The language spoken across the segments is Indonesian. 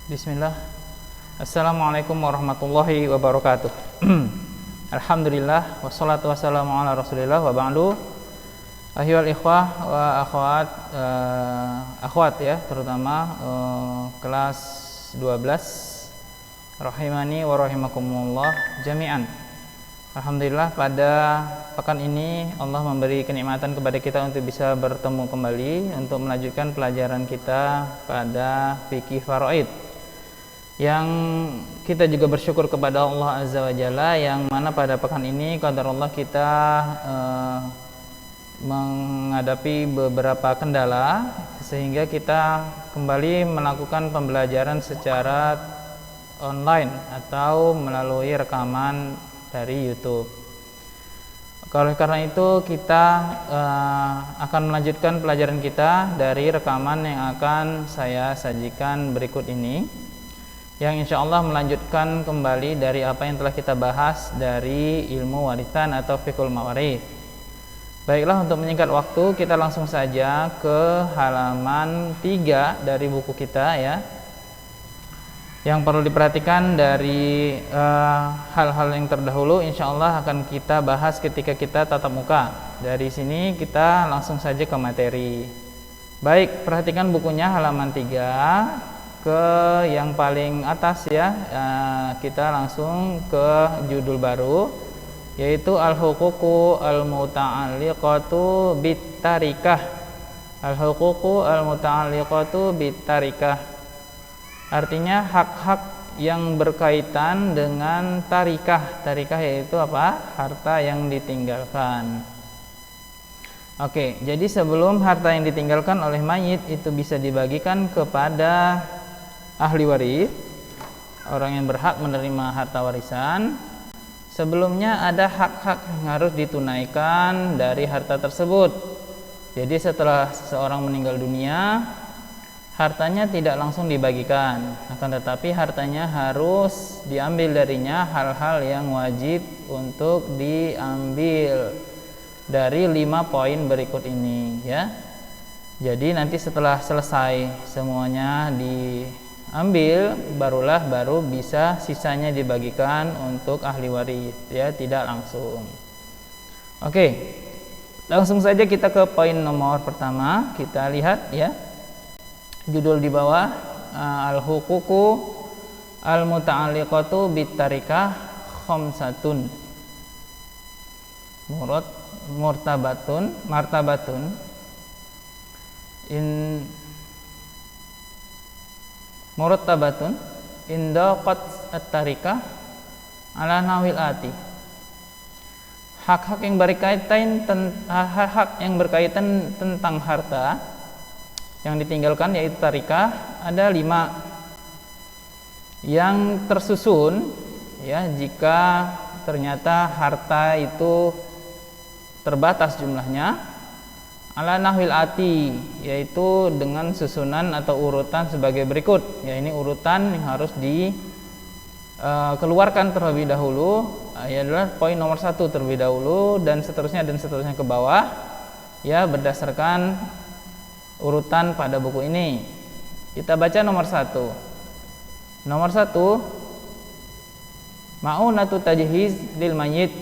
Bismillah. Assalamualaikum warahmatullahi wabarakatuh. Alhamdulillah wassalatu wassalamu ala Rasulillah wa ba'du. Ayyuhal ikhwah wa akhwat ya, terutama kelas 12 rahimani wa rahimakumullah jami'an. Alhamdulillah pada pekan ini Allah memberi kenikmatan kepada kita untuk bisa bertemu kembali untuk melanjutkan pelajaran kita pada fikih faraid. Yang kita juga bersyukur kepada Allah Azza wa Jalla yang mana pada pekan ini qadarullah kita menghadapi beberapa kendala sehingga kita kembali melakukan pembelajaran secara online atau melalui rekaman dari YouTube. Karena itu kita akan melanjutkan pelajaran kita dari rekaman yang akan saya sajikan berikut ini, yang insya Allah melanjutkan kembali dari apa yang telah kita bahas dari ilmu warisan atau fiqhul mawarith. Baiklah, untuk menyingkat waktu kita langsung saja ke halaman 3 dari buku kita ya. Yang perlu diperhatikan dari hal-hal yang terdahulu insya Allah akan kita bahas ketika kita tatap muka. Dari sini kita langsung saja ke materi. Baik, perhatikan bukunya halaman 3 ke yang paling atas ya. Kita langsung ke judul baru, yaitu al-huququ al-muta'alliqatu bit-tarikah. Al-huququ al-muta'alliqatu bit-tarikah, artinya hak-hak yang berkaitan dengan tarikah. Tarikah yaitu apa? Harta yang ditinggalkan. Oke, jadi sebelum harta yang ditinggalkan oleh mayit itu bisa dibagikan kepada ahli waris, orang yang berhak menerima harta warisan, sebelumnya ada hak-hak yang harus ditunaikan dari harta tersebut. Jadi setelah seseorang meninggal dunia, hartanya tidak langsung dibagikan, akan tetapi hartanya harus diambil darinya hal-hal yang wajib untuk diambil dari 5 poin berikut ini ya. Jadi nanti setelah selesai semuanya diambil, baru bisa sisanya dibagikan untuk ahli waris ya, tidak langsung. Oke, langsung saja kita ke poin nomor pertama. Kita lihat ya, judul di bawah, al-huququ al-muta'alliqatu bit-tarikah khamsatun martabatun murattabatun inda qat at-tarikah ala nawil ati. Hak-hak yang berkaitan tentang harta yang ditinggalkan yaitu tarikah ada 5 yang tersusun ya. Jika ternyata harta itu terbatas jumlahnya, ala nahwil ati, yaitu dengan susunan atau urutan sebagai berikut ya. Ini urutan yang harus dikeluarkan terlebih dahulu ya, adalah poin nomor 1 terlebih dahulu dan seterusnya ke bawah ya, berdasarkan urutan pada buku ini. Kita baca nomor 1. Nomor 1, ma'unatu tajhiz lil mayyit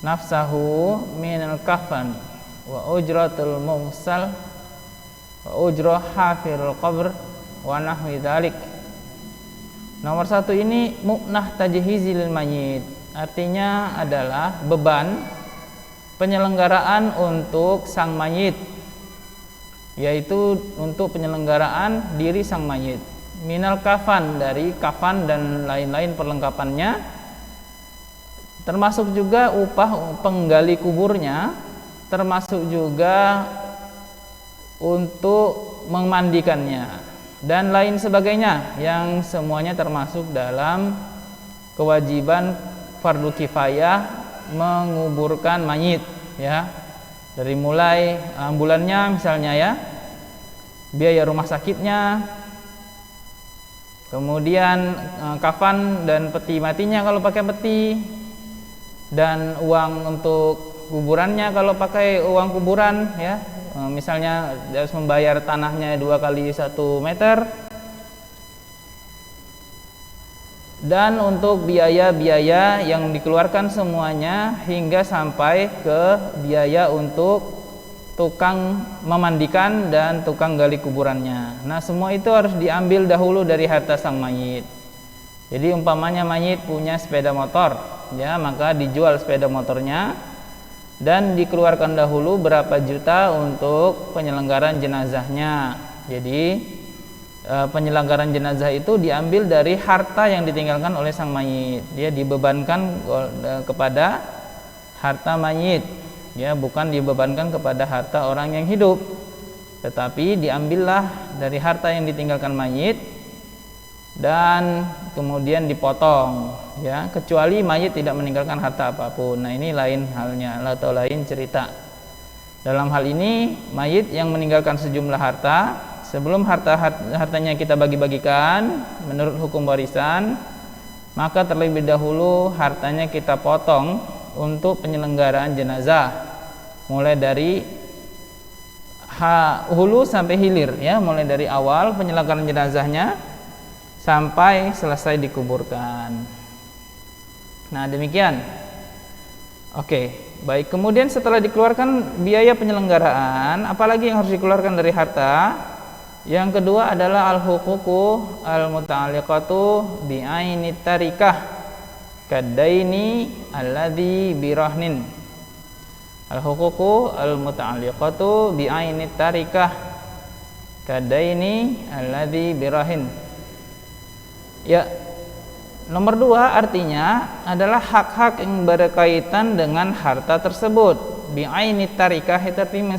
nafsahu minal kafan wa ujratul mumsal wa ujrah hafirul qabr wa nahwi dzalik. Nomor 1 ini mu'nah tajhiz lil mayyit, artinya adalah beban penyelenggaraan untuk sang mayit, yaitu untuk penyelenggaraan diri sang mayit. Minal kafan, dari kafan dan lain-lain perlengkapannya, termasuk juga upah penggali kuburnya, termasuk juga untuk memandikannya dan lain sebagainya, yang semuanya termasuk dalam kewajiban fardu kifayah menguburkan mayit ya. Dari mulai ambulannya misalnya ya, biaya rumah sakitnya, kemudian kafan dan peti matinya kalau pakai peti, dan uang untuk kuburannya kalau pakai uang kuburan ya. Misalnya harus membayar tanahnya 2 kali 1 meter, dan untuk biaya-biaya yang dikeluarkan semuanya hingga sampai ke biaya untuk tukang memandikan dan tukang gali kuburannya. Nah, semua itu harus diambil dahulu dari harta sang mayit. Jadi umpamanya mayit punya sepeda motor, ya, maka dijual sepeda motornya dan dikeluarkan dahulu berapa juta untuk penyelenggaraan jenazahnya. Jadi penyelenggaraan jenazah itu diambil dari harta yang ditinggalkan oleh sang mayit. Dia dibebankan kepada harta mayit, ya, bukan dibebankan kepada harta orang yang hidup, tetapi diambillah dari harta yang ditinggalkan mayit dan kemudian dipotong, ya, kecuali mayit tidak meninggalkan harta apapun. Nah, ini lain halnya atau lain cerita. Dalam hal ini mayit yang meninggalkan sejumlah harta, sebelum hartanya kita bagi-bagikan menurut hukum warisan, maka terlebih dahulu hartanya kita potong untuk penyelenggaraan jenazah, mulai dari hulu sampai hilir, ya, mulai dari awal penyelenggaraan jenazahnya sampai selesai dikuburkan. Nah, demikian. Oke, baik. Kemudian setelah dikeluarkan biaya penyelenggaraan, apalagi yang harus dikeluarkan dari harta? Yang kedua adalah al-huququ al-muta'alliqatu bi'aini tarikah kadaini alladzi birahnin. Al-huququ al-muta'alliqatu bi'aini tarikah kadaini alladzi birahin. Ya, nomor 2 artinya adalah hak-hak yang berkaitan dengan harta tersebut. Bi'aini tarikah itu artinya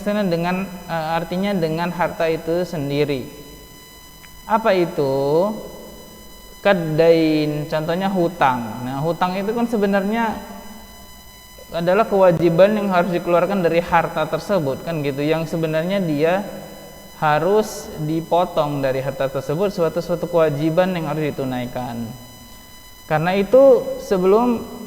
artinya dengan harta itu sendiri. Apa itu? Kadain, contohnya hutang. Nah, hutang itu kan sebenarnya adalah kewajiban yang harus dikeluarkan dari harta tersebut, kan gitu, yang sebenarnya dia harus dipotong dari harta tersebut, suatu kewajiban yang harus ditunaikan. Karena itu sebelum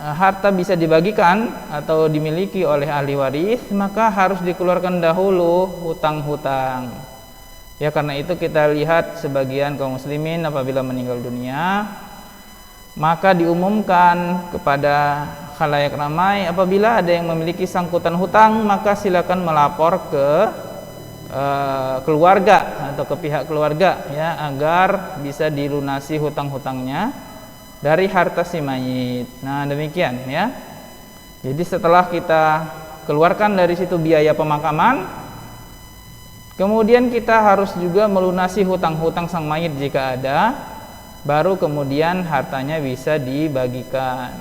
harta bisa dibagikan atau dimiliki oleh ahli waris, maka harus dikeluarkan dahulu hutang-hutang. Ya, karena itu kita lihat sebagian kaum muslimin apabila meninggal dunia, maka diumumkan kepada khalayak ramai, apabila ada yang memiliki sangkutan hutang, maka silakan melapor ke keluarga atau ke pihak keluarga, ya, agar bisa dilunasi hutang-hutangnya dari harta si mayit. Nah, demikian, ya. Jadi setelah kita keluarkan dari situ biaya pemakaman, kemudian kita harus juga melunasi hutang-hutang sang mayit jika ada, baru kemudian hartanya bisa dibagikan.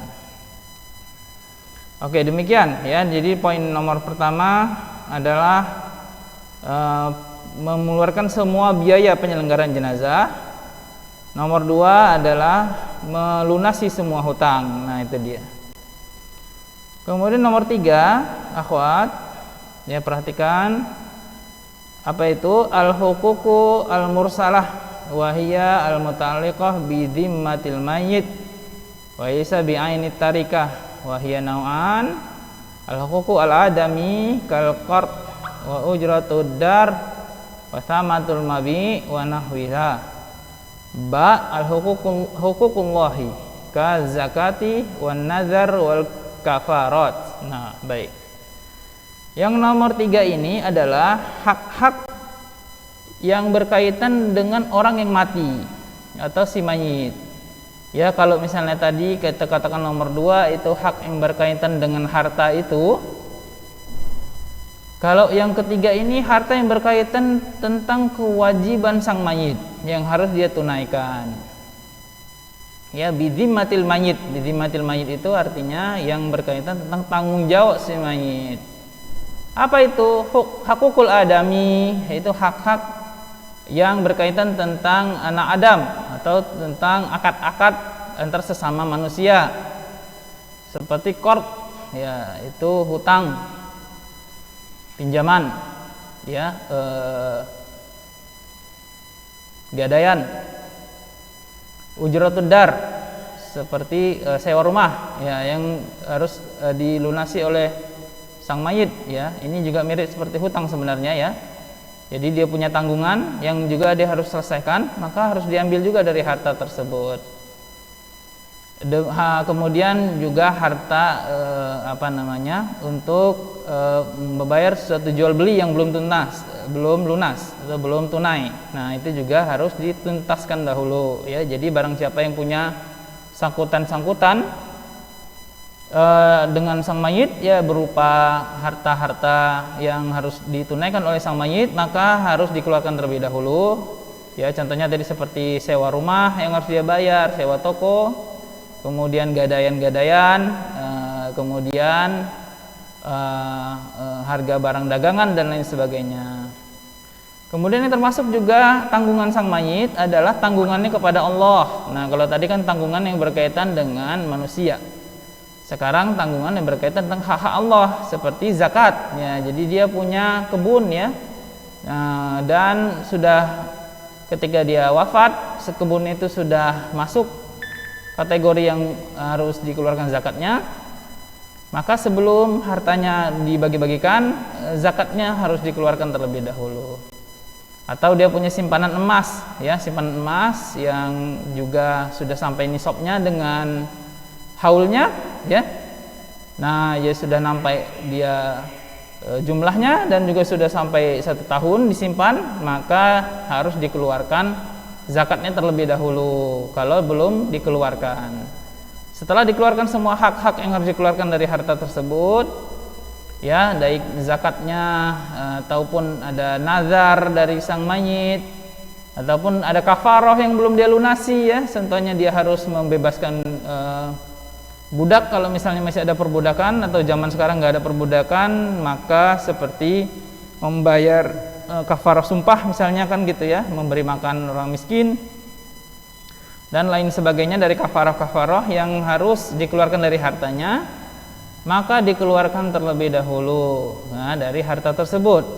Oke, demikian, ya. Jadi poin nomor pertama adalah mengeluarkan semua biaya penyelenggaraan jenazah. Nomor 2 adalah melunasi semua hutang. Nah, itu dia. Kemudian nomor 3, akhwat, ya, perhatikan apa itu al-huququ al-mursalah wa hiya al-muta'alliqah bi dhimmatil mayyit wa isa bi aini tarikah wa hiya nau'an al-huququ al-adami kal qard wa ujratud dar wa thamatul mabi wa nahwiha. Al-huququllahi ka zakati wan nazar wal kafarat. Nah, baik. Yang nomor 3 ini adalah hak-hak yang berkaitan dengan orang yang mati atau si mayit. Ya, kalau misalnya tadi kita katakan nomor 2 itu hak yang berkaitan dengan harta itu. Kalau yang ketiga ini harta yang berkaitan tentang kewajiban sang mayit yang harus dia tunaikan. Ya, bidzimmatil mayit. Bidzimmatil mayit itu artinya yang berkaitan tentang tanggung jawab si mayit. Apa itu? Hakukul adami, yaitu hak-hak yang berkaitan tentang anak Adam atau tentang akad-akad antar sesama manusia. Seperti qard, ya, itu hutang, pinjaman, ya, gadaian. Ujratud dar, seperti sewa rumah, ya, yang harus dilunasi oleh sang mayit, ya. Ini juga mirip seperti hutang sebenarnya, ya. Jadi dia punya tanggungan yang juga dia harus selesaikan, maka harus diambil juga dari harta tersebut. Kemudian juga harta untuk membayar suatu jual beli yang belum lunas atau belum tunai. Nah, itu juga harus dituntaskan dahulu ya. Jadi barang siapa yang punya sangkutan dengan sang mayit ya, berupa harta-harta yang harus ditunaikan oleh sang mayit, maka harus dikeluarkan terlebih dahulu. Ya, contohnya tadi seperti sewa rumah yang harus dia bayar, sewa toko, kemudian gadaian-gadaian, kemudian harga barang dagangan dan lain sebagainya. Kemudian yang termasuk juga tanggungan sang mayit adalah tanggungannya kepada Allah. Nah, kalau tadi kan tanggungan yang berkaitan dengan manusia. Sekarang tanggungan yang berkaitan tentang hak-hak Allah seperti zakat. Ya, jadi dia punya kebun ya. Nah, dan sudah ketika dia wafat, kebun itu sudah masuk kategori yang harus dikeluarkan zakatnya, maka sebelum hartanya dibagi-bagikan, zakatnya harus dikeluarkan terlebih dahulu. Atau dia punya simpanan emas ya, simpanan emas yang juga sudah sampai nisabnya dengan haulnya ya. Nah, ya sudah sampai dia jumlahnya dan juga sudah sampai 1 tahun disimpan, maka harus dikeluarkan zakatnya terlebih dahulu kalau belum dikeluarkan. Setelah dikeluarkan semua hak-hak yang harus dikeluarkan dari harta tersebut ya, baik zakatnya ataupun ada nazar dari sang mayit ataupun ada kafaroh yang belum dia lunasi ya, contohnya dia harus membebaskan budak kalau misalnya masih ada perbudakan, atau zaman sekarang nggak ada perbudakan, maka seperti membayar kafarah sumpah misalnya kan gitu ya, memberi makan orang miskin dan lain sebagainya dari kafarah-kafarah yang harus dikeluarkan dari hartanya, maka dikeluarkan terlebih dahulu dari harta tersebut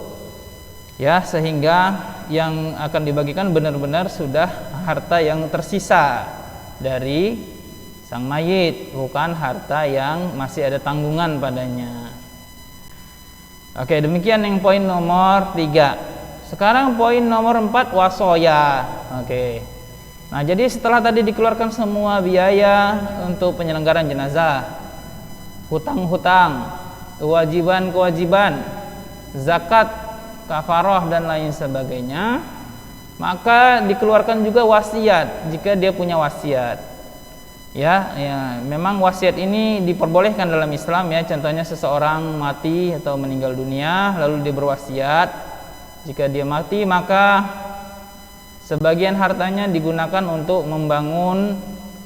ya, sehingga yang akan dibagikan benar-benar sudah harta yang tersisa dari sang mayit, bukan harta yang masih ada tanggungan padanya. Oke, demikian yang poin nomor 3. Sekarang poin nomor 4, wasoya. Oke. Nah, jadi setelah tadi dikeluarkan semua biaya untuk penyelenggaraan jenazah, hutang-hutang, kewajiban-kewajiban, zakat, kafarah dan lain sebagainya, maka dikeluarkan juga wasiat jika dia punya wasiat. Ya, memang wasiat ini diperbolehkan dalam Islam ya. Contohnya seseorang mati atau meninggal dunia lalu dia berwasiat, jika dia mati maka sebagian hartanya digunakan untuk membangun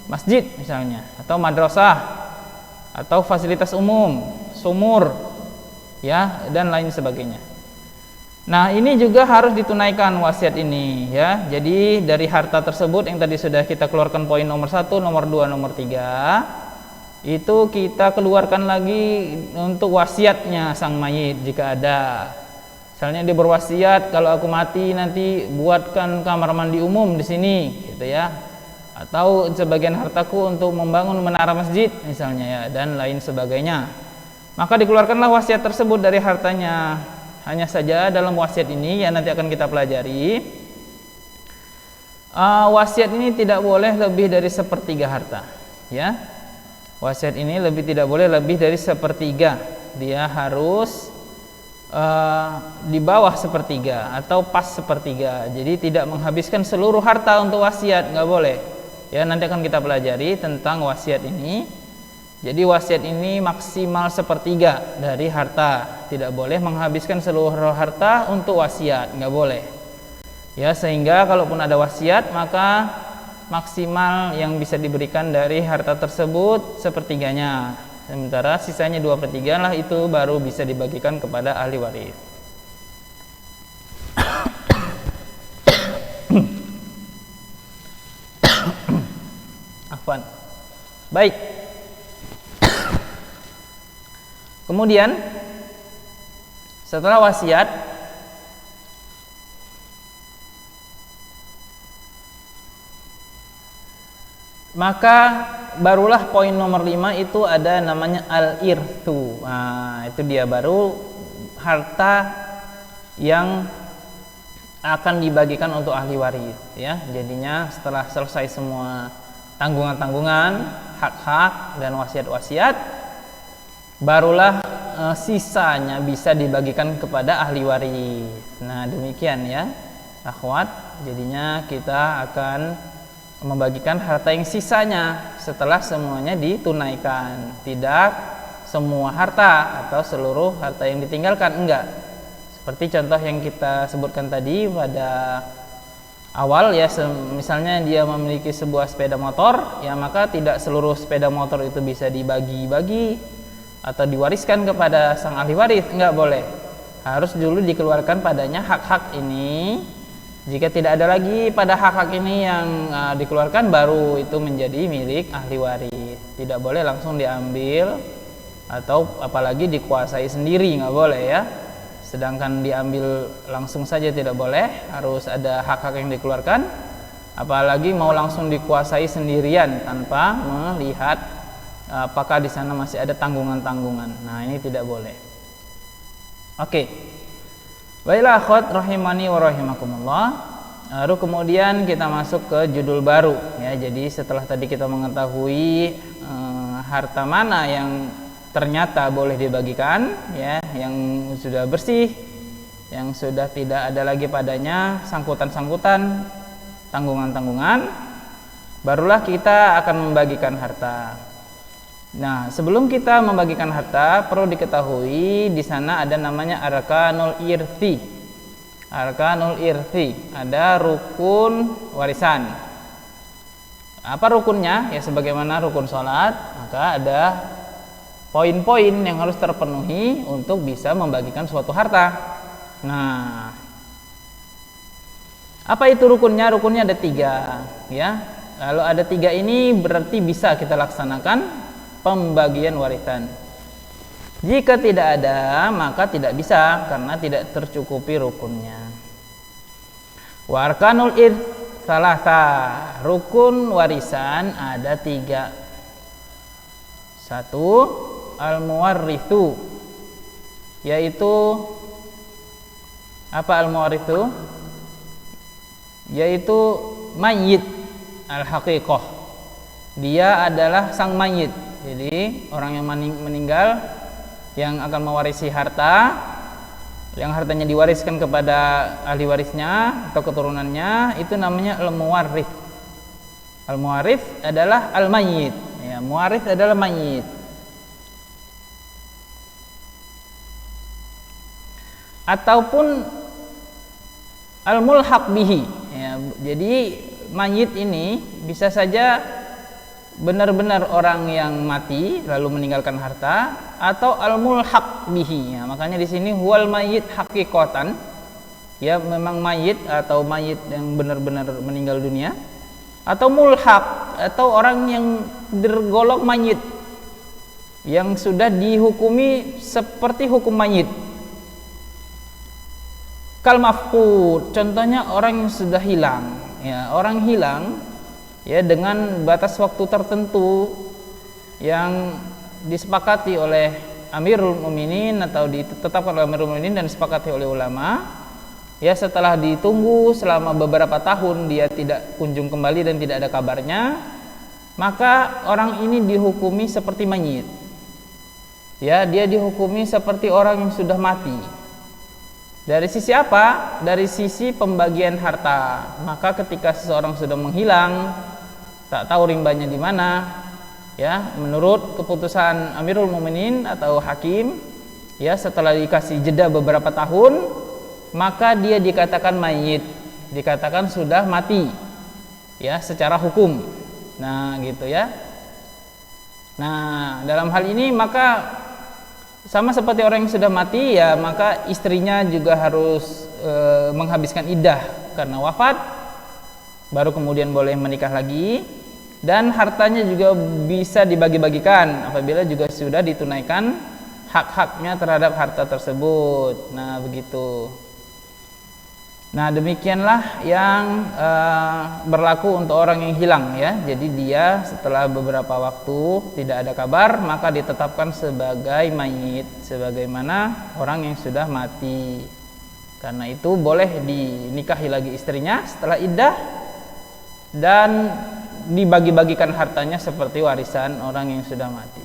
masjid misalnya, atau madrasah, atau fasilitas umum, sumur ya, dan lain sebagainya. Nah, ini juga harus ditunaikan wasiat ini ya. Jadi dari harta tersebut yang tadi sudah kita keluarkan poin nomor 1, nomor 2, nomor 3, itu kita keluarkan lagi untuk wasiatnya sang mayit jika ada. Misalnya dia berwasiat, kalau aku mati nanti buatkan kamar mandi umum di sini gitu ya. Atau sebagian hartaku untuk membangun menara masjid misalnya ya, dan lain sebagainya. Maka dikeluarkanlah wasiat tersebut dari hartanya. Hanya saja dalam wasiat ini ya, nanti akan kita pelajari, wasiat ini tidak boleh lebih dari 1/3 harta ya. Wasiat ini tidak boleh lebih dari 1/3. Dia harus di bawah 1/3 atau pas 1/3. Jadi tidak menghabiskan seluruh harta untuk wasiat, nggak boleh ya. Nanti akan kita pelajari tentang wasiat ini. Jadi wasiat ini maksimal 1/3 dari harta, tidak boleh menghabiskan seluruh harta untuk wasiat, nggak boleh ya. Sehingga kalaupun ada wasiat, maka maksimal yang bisa diberikan dari harta tersebut 1/3-nya, sementara sisanya 2/3 lah, itu baru bisa dibagikan kepada ahli waris. Afwan. Baik. Kemudian setelah wasiat, maka barulah poin nomor 5 itu ada namanya al-irthu. Nah, itu dia baru harta yang akan dibagikan untuk ahli waris ya. Jadinya setelah selesai semua tanggungan-tanggungan, hak-hak dan wasiat-wasiat, barulah sisanya bisa dibagikan kepada ahli waris. Nah, demikian ya, akhwat. Jadinya kita akan membagikan harta yang sisanya setelah semuanya ditunaikan. Tidak semua harta atau seluruh harta yang ditinggalkan, enggak. Seperti contoh yang kita sebutkan tadi pada awal ya, misalnya dia memiliki sebuah sepeda motor, ya maka tidak seluruh sepeda motor itu bisa dibagi-bagi atau diwariskan kepada sang ahli waris, enggak boleh. Harus dulu dikeluarkan padanya hak-hak ini. Jika tidak ada lagi pada hak-hak ini yang dikeluarkan, baru itu menjadi milik ahli waris. Tidak boleh langsung diambil atau apalagi dikuasai sendiri, nggak boleh ya. Sedangkan diambil langsung saja tidak boleh, harus ada hak-hak yang dikeluarkan. Apalagi mau langsung dikuasai sendirian tanpa melihat apakah di sana masih ada tanggungan-tanggungan. Nah, ini tidak boleh. Oke. Baiklah akhwat rahimani wa rahimakumullah. Lalu kemudian kita masuk ke judul baru ya. Jadi setelah tadi kita mengetahui harta mana yang ternyata boleh dibagikan ya, yang sudah bersih, yang sudah tidak ada lagi padanya sangkutan-sangkutan, tanggungan-tanggungan, barulah kita akan membagikan harta. Nah, sebelum kita membagikan harta, perlu diketahui di sana ada namanya arkanul irthi. Arkanul irthi, ada rukun warisan. Apa rukunnya? Ya sebagaimana rukun sholat, maka ada poin-poin yang harus terpenuhi untuk bisa membagikan suatu harta. Nah, apa itu rukunnya? Rukunnya ada 3 ya. Kalau ada 3 ini berarti bisa kita laksanakan pembagian warisan. Jika tidak ada, maka tidak bisa karena tidak tercukupi rukunnya. Wa arkanul irth salasa, rukun warisan ada 3. 1, al-muwarrithu, yaitu apa al-muwarrithu? Yaitu mayit al-haqiqah. Dia adalah sang mayit. Jadi orang yang meninggal yang akan mewarisi harta, yang hartanya diwariskan kepada ahli warisnya atau keturunannya, itu namanya al-muwarrits. Al-muwarrits adalah al-mayyit. Ya, muwarrits adalah mayit. Ataupun al-mulhaq bihi. Ya, jadi mayit ini bisa saja benar-benar orang yang mati lalu meninggalkan harta, atau al-mulhaq bihi. Ya, makanya di sini huwal mayyit haqiqatan. Ya, memang mayit atau mayit yang benar-benar meninggal dunia, atau mulhaq atau orang yang tergolong mayit yang sudah dihukumi seperti hukum mayit. Kal mafqud, contohnya orang yang sudah hilang. Ya, orang hilang ya dengan batas waktu tertentu yang disepakati oleh Amirul Mukminin atau ditetapkan oleh Amirul Mukminin dan disepakati oleh ulama. Ya, setelah ditunggu selama beberapa tahun dia tidak kunjung kembali dan tidak ada kabarnya, maka orang ini dihukumi seperti mayit. Ya, dia dihukumi seperti orang yang sudah mati. Dari sisi apa? Dari sisi pembagian harta. Maka ketika seseorang sudah menghilang, tak tahu rimbanya di mana, ya, menurut keputusan Amirul Mukminin atau hakim, ya, setelah dikasih jeda beberapa tahun, maka dia dikatakan mayit, dikatakan sudah mati, ya, secara hukum. Nah, gitu ya. Nah, dalam hal ini maka sama seperti orang yang sudah mati, ya, maka istrinya juga harus menghabiskan iddah karena wafat, baru kemudian boleh menikah lagi, dan hartanya juga bisa dibagi-bagikan apabila juga sudah ditunaikan hak-haknya terhadap harta tersebut. Nah, begitu. Nah, demikianlah yang berlaku untuk orang yang hilang, ya. Jadi dia setelah beberapa waktu tidak ada kabar, maka ditetapkan sebagai mayit, sebagaimana orang yang sudah mati. Karena itu boleh dinikahi lagi istrinya setelah iddah, dan dibagi-bagikan hartanya seperti warisan orang yang sudah mati.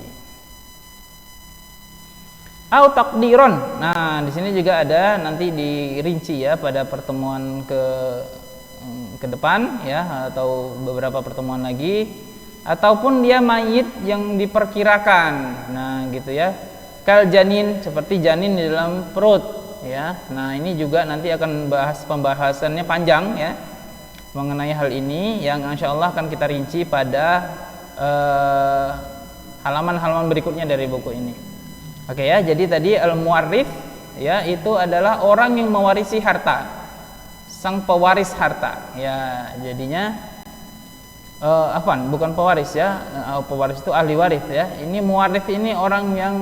Au takdiron. Nah, di sini juga ada nanti dirinci ya pada pertemuan ke depan ya, atau beberapa pertemuan lagi, ataupun dia mayit yang diperkirakan. Nah, gitu ya. Kal janin, seperti janin di dalam perut ya. Nah, ini juga nanti akan bahas pembahasannya panjang ya mengenai hal ini, yang insya Allah akan kita rinci pada halaman-halaman berikutnya dari buku ini. Oke ya, jadi tadi al-muwarrith ya itu adalah orang yang mewarisi harta, sang pewaris harta ya. Jadinya bukan pewaris ya, pewaris itu ahli waris ya. Ini muwarrith ini orang yang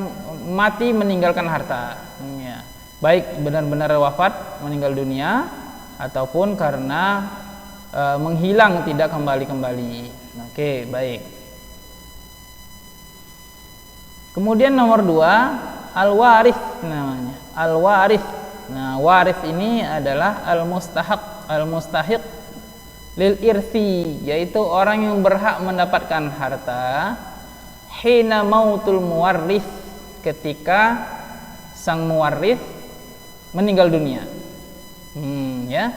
mati meninggalkan harta ya. Baik benar-benar wafat meninggal dunia ataupun karena menghilang tidak kembali. Oke, baik. Kemudian nomor 2, al-warith namanya. Al-warith. Nah, warith ini adalah al-mustahiq lil irthi, yaitu orang yang berhak mendapatkan harta hina mautul muwarrith, ketika sang muwarrith meninggal dunia. Ya.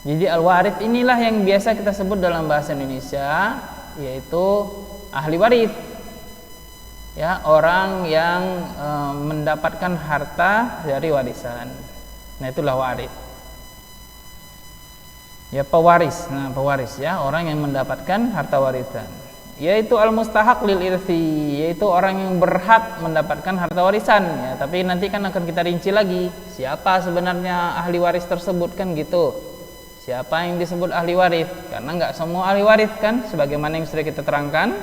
Jadi al-warith inilah yang biasa kita sebut dalam bahasa Indonesia yaitu ahli waris. Ya, orang yang mendapatkan harta dari warisan. Nah, itulah waris. Ya, pewaris. Nah, pewaris ya, orang yang mendapatkan harta warisan. Yaitu al-mustahaq lil irthi, yaitu orang yang berhak mendapatkan harta warisan ya. Tapi nanti kan akan kita rinci lagi siapa sebenarnya ahli waris tersebut kan gitu. Siapa yang disebut ahli waris? Karena nggak semua ahli waris kan, sebagaimana yang sudah kita terangkan,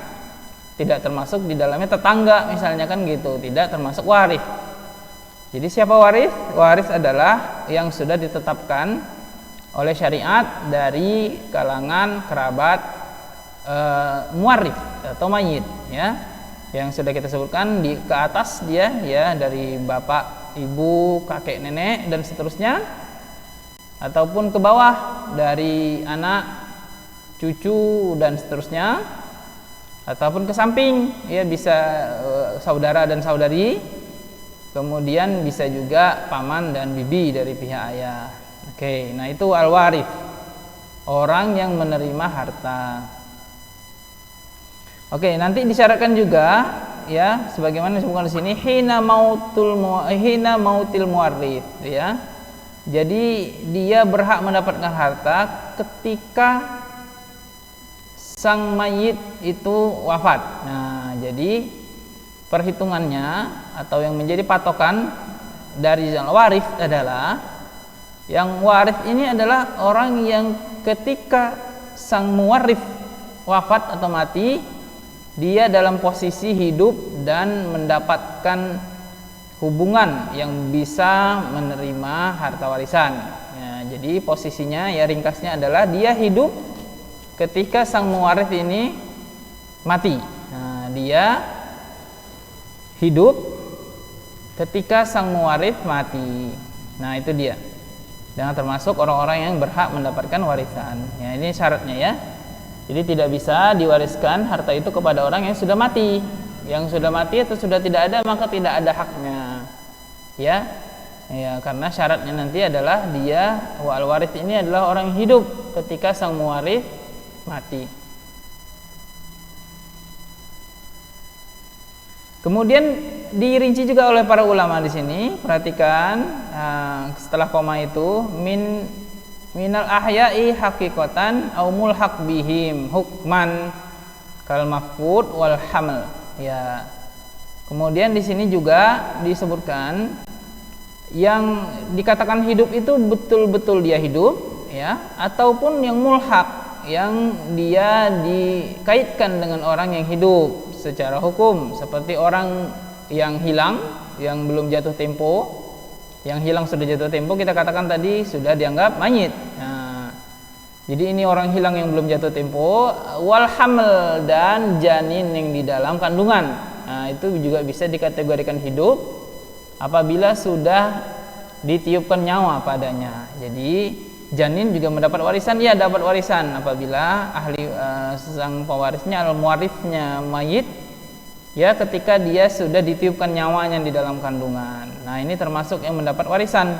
tidak termasuk di dalamnya tetangga misalnya kan gitu, tidak termasuk waris. Jadi siapa waris? Waris adalah yang sudah ditetapkan oleh syariat dari kalangan kerabat muwarrith atau mayit ya, yang sudah kita sebutkan ke atas dia ya, dari bapak, ibu, kakek, nenek dan seterusnya, ataupun ke bawah dari anak, cucu dan seterusnya, ataupun ke samping ya, bisa saudara dan saudari, kemudian bisa juga paman dan bibi dari pihak ayah. Oke, nah itu al-warith, orang yang menerima harta. Oke, nanti disyaratkan juga ya, sebagaimana disebutkan di sini hina mautil muwarrith ya. Jadi dia berhak mendapatkan harta ketika sang mayit itu wafat. Nah, jadi perhitungannya atau yang menjadi patokan dari waris adalah, yang waris ini adalah orang yang ketika sang muwarrith wafat atau mati, dia dalam posisi hidup dan mendapatkan hubungan yang bisa menerima harta warisan ya. Jadi posisinya ya, ringkasnya adalah dia hidup ketika sang muwarith ini mati. Nah, dia hidup ketika sang muwarith mati. Nah, itu dia. Jangan termasuk orang-orang yang berhak mendapatkan warisan. Ya, ini syaratnya ya. Jadi tidak bisa diwariskan harta itu kepada orang yang sudah mati. Yang sudah mati atau sudah tidak ada, maka tidak ada haknya. Ya. Ya, karena syaratnya nanti adalah dia wal waris ini adalah orang yang hidup ketika sang muwarith mati. Kemudian dirinci juga oleh para ulama di sini. Perhatikan setelah koma itu minal ahya'i haqiqatan au mulhaq bihim hukman kal mafqud wal haml ya. Kemudian di sini juga disebutkan yang dikatakan hidup itu betul-betul dia hidup ya, ataupun yang mulhaq, yang dia dikaitkan dengan orang yang hidup secara hukum, seperti orang yang hilang, yang belum jatuh tempo. Yang hilang sudah jatuh tempo, kita katakan tadi sudah dianggap mayit. Nah, jadi ini orang hilang yang belum jatuh tempo, wal haml, dan janin yang di dalam kandungan. Nah, itu juga bisa dikategorikan hidup apabila sudah ditiupkan nyawa padanya. Jadi janin juga mendapat warisan? Ya, dapat warisan apabila ahli sang pewarisnya al-muwarithnya mayit, ya, ketika dia sudah ditiupkan nyawanya di dalam kandungan. Nah, ini termasuk yang mendapat warisan.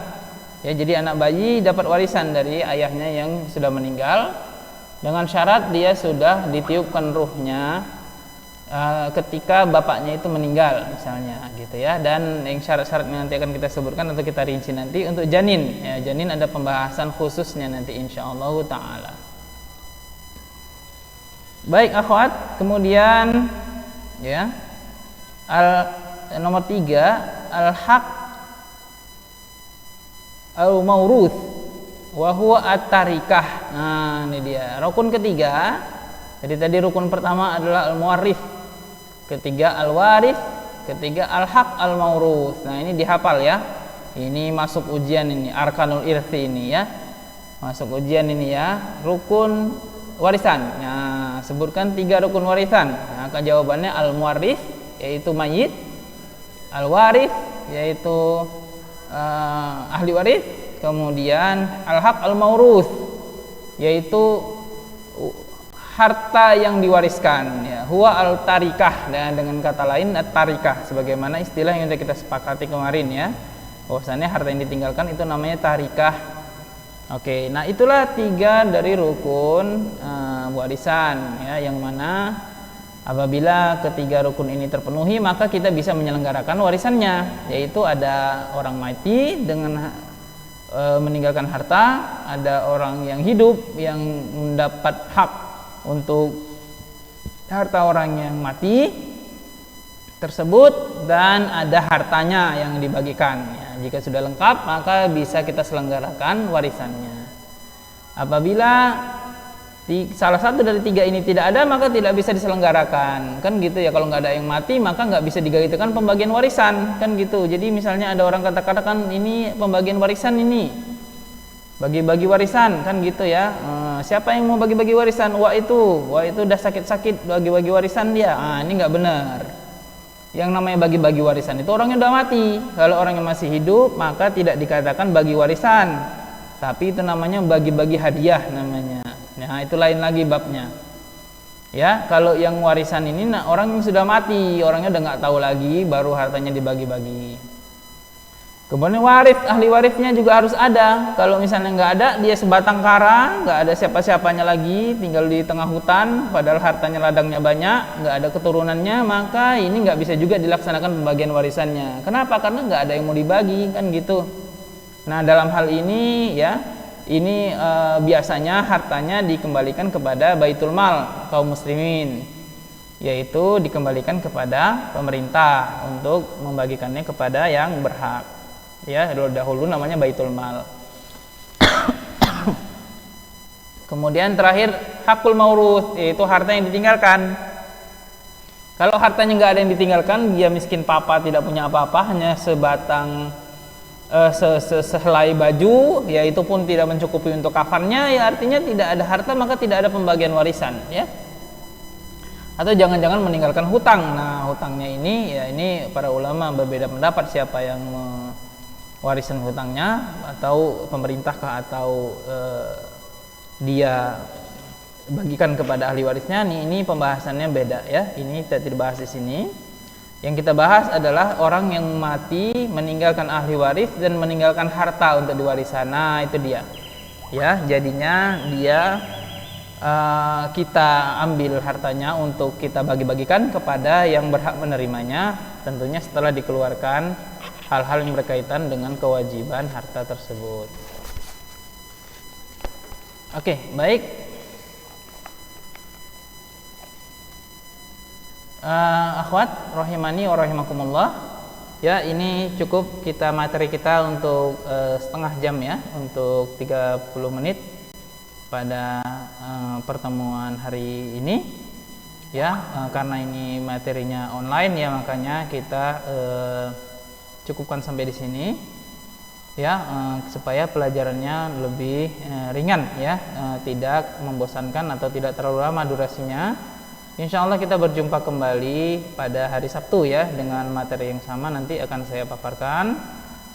Ya, jadi anak bayi dapat warisan dari ayahnya yang sudah meninggal dengan syarat dia sudah ditiupkan ruhnya ketika bapaknya itu meninggal misalnya gitu ya. Dan yang syarat-syaratnya nanti akan kita sebutkan atau kita rinci nanti. Untuk janin, ya, janin ada pembahasan khususnya nanti insyaallah taala. Baik akhwat, kemudian ya nomor 3 al-haq al-mauruth wa huwa at-tarikah. Nah, ini dia rukun ketiga. Jadi tadi rukun pertama adalah al-muwarith, ketiga al-warith, ketiga al-haq al-mauruth. Nah, ini dihafal ya. Ini masuk ujian ini, arkanul irthi ini ya. Masuk ujian ini ya, rukun warisan. Nah, sebutkan 3 rukun warisan. Nah, jawabannya al-muwarith yaitu mayit, al-warith yaitu ahli waris, kemudian al-haq al-mauruth yaitu harta yang diwariskan, ya, huwa al-tarikah, dan dengan kata lain at-tarikah, sebagaimana istilah yang sudah kita sepakati kemarin ya, bahwasannya harta yang ditinggalkan itu namanya tarikah. Oke, nah itulah 3 dari rukun warisan ya, yang mana apabila ketiga rukun ini terpenuhi maka kita bisa menyelenggarakan warisannya, yaitu ada orang mati dengan meninggalkan harta, ada orang yang hidup yang mendapat hak untuk harta orang yang mati tersebut, dan ada hartanya yang dibagikan ya. Jika sudah lengkap maka bisa kita selenggarakan warisannya. Apabila salah satu dari 3 ini tidak ada maka tidak bisa diselenggarakan, kan gitu ya. Kalau nggak ada yang mati maka nggak bisa digagalkan pembagian warisan, kan gitu. Jadi misalnya ada orang katakan ini pembagian warisan ini, bagi-bagi warisan, kan gitu ya. Siapa yang mau bagi-bagi warisan? Wah itu udah sakit-sakit bagi-bagi warisan dia. Ini nggak benar. Yang namanya bagi-bagi warisan itu orangnya udah mati. Kalau orangnya masih hidup maka tidak dikatakan bagi warisan, tapi itu namanya bagi-bagi hadiah namanya. Nah, itu lain lagi babnya. Ya, kalau yang warisan ini orang yang sudah mati, orangnya udah nggak tahu lagi, baru hartanya dibagi-bagi. Kemudian waris, ahli warisnya juga harus ada. Kalau misalnya nggak ada, dia sebatang kara, nggak ada siapa-siapanya lagi, tinggal di tengah hutan, padahal hartanya ladangnya banyak, nggak ada keturunannya, maka ini nggak bisa juga dilaksanakan pembagian warisannya. Kenapa? Karena nggak ada yang mau dibagi, kan gitu. Nah, dalam hal ini ya, ini biasanya hartanya dikembalikan kepada baitul mal kaum muslimin, yaitu dikembalikan kepada pemerintah untuk membagikannya kepada yang berhak. Ya, dahulu namanya baitul mal. Kemudian terakhir hakul mauruth, yaitu harta yang ditinggalkan. Kalau hartanya nggak ada yang ditinggalkan, dia miskin papa, tidak punya apa-apa, hanya sebatang sehelai baju, ya itu pun tidak mencukupi untuk kafannya, ya artinya tidak ada harta maka tidak ada pembagian warisan ya. Atau jangan-jangan meninggalkan hutang. Nah, hutangnya ini ya, ini para ulama berbeda pendapat siapa yang warisan hutangnya, atau pemerintahkah atau dia bagikan kepada ahli warisnya. Ini pembahasannya beda ya. Ini tidak dibahas di sini. Yang kita bahas adalah orang yang mati meninggalkan ahli waris dan meninggalkan harta untuk diwariskan. Nah, itu dia. Ya, jadinya dia kita ambil hartanya untuk kita bagi-bagikan kepada yang berhak menerimanya, tentunya setelah dikeluarkan hal-hal yang berkaitan dengan kewajiban harta tersebut. Oke, baik. Akhwat rahimani wa rahimakumullah. Ya, ini cukup kita materi kita untuk setengah jam ya, untuk 30 menit pada pertemuan hari ini. Ya, karena ini materinya online ya, makanya kita cukupkan sampai di sini. Ya, supaya pelajarannya lebih ringan ya, tidak membosankan atau tidak terlalu lama durasinya. Insya Allah kita berjumpa kembali pada hari Sabtu ya, dengan materi yang sama. Nanti akan saya paparkan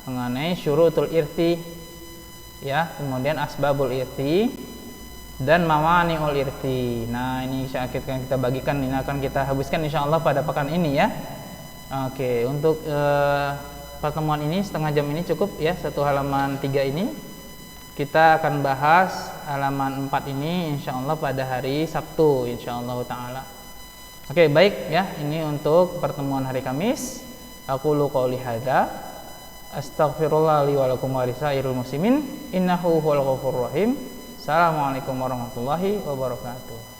mengenai syurutul irthi ya, kemudian asbabul irti dan mawani'ul irti. Nah, ini akan kita bagikan, ini akan kita habiskan insyaallah pada pekan ini ya. Oke, untuk pertemuan ini setengah jam ini cukup ya, satu halaman 3 ini. Kita akan bahas halaman 4 ini insyaallah pada hari Sabtu insyaallah taala. Oke, baik ya, ini untuk pertemuan hari Kamis. Aqulu qouli hadza astaghfirullah li wa lakum wa lisairil muslimin innahu huwal ghafurur rahim. Assalamualaikum warahmatullahi wabarakatuh.